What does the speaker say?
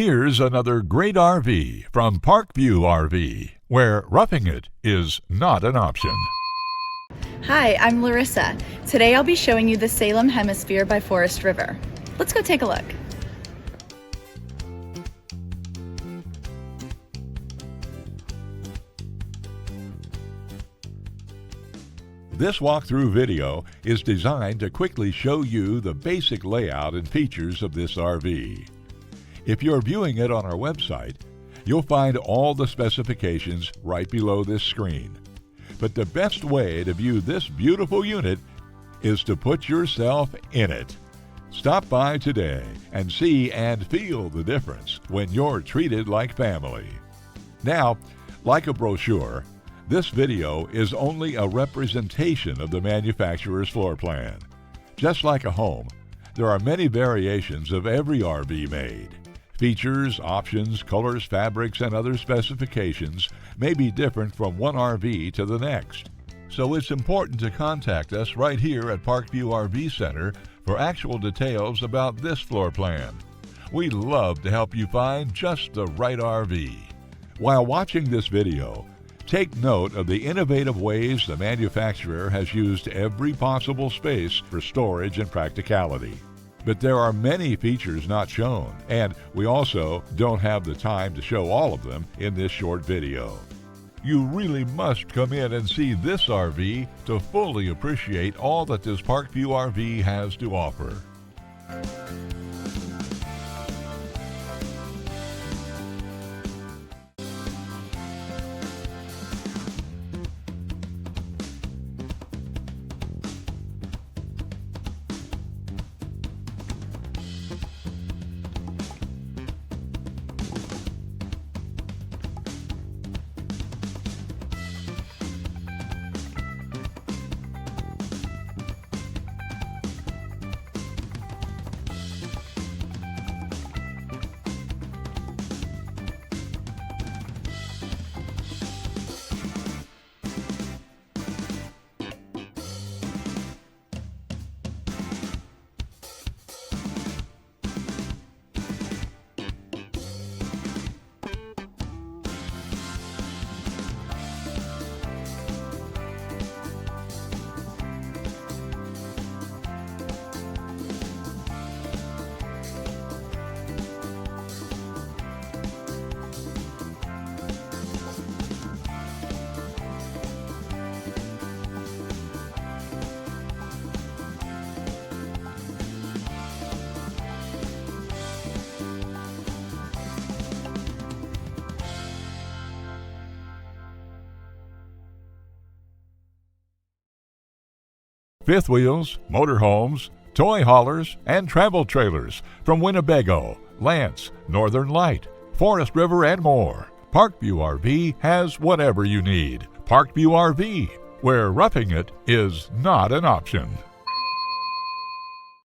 Here's another great RV from Parkview RV, where roughing it is not an option. Hi, I'm Larissa. Today I'll be showing you the Salem Hemisphere by Forest River. Let's go take a look. This walkthrough video is designed to quickly show you the basic layout and features of this RV. If you're viewing it on our website, you'll find all the specifications right below this screen. But the best way to view this beautiful unit is to put yourself in it. Stop by today and see and feel the difference when you're treated like family. Now, like a brochure, this video is only a representation of the manufacturer's floor plan. Just like a home, there are many variations of every RV made. Features, options, colors, fabrics, and other specifications may be different from one RV to the next. So it's important to contact us right here at Parkview RV Center for actual details about this floor plan. We'd love to help you find just the right RV. While watching this video, take note of the innovative ways the manufacturer has used every possible space for storage and practicality. But there are many features not shown, and we also don't have the time to show all of them in this short video. You really must come in and see this RV to fully appreciate all that this Parkview RV has to offer. Fifth wheels, motorhomes, toy haulers, and travel trailers from Winnebago, Lance, Northern Light, Forest River, and more. Parkview RV has whatever you need. Parkview RV, where roughing it is not an option.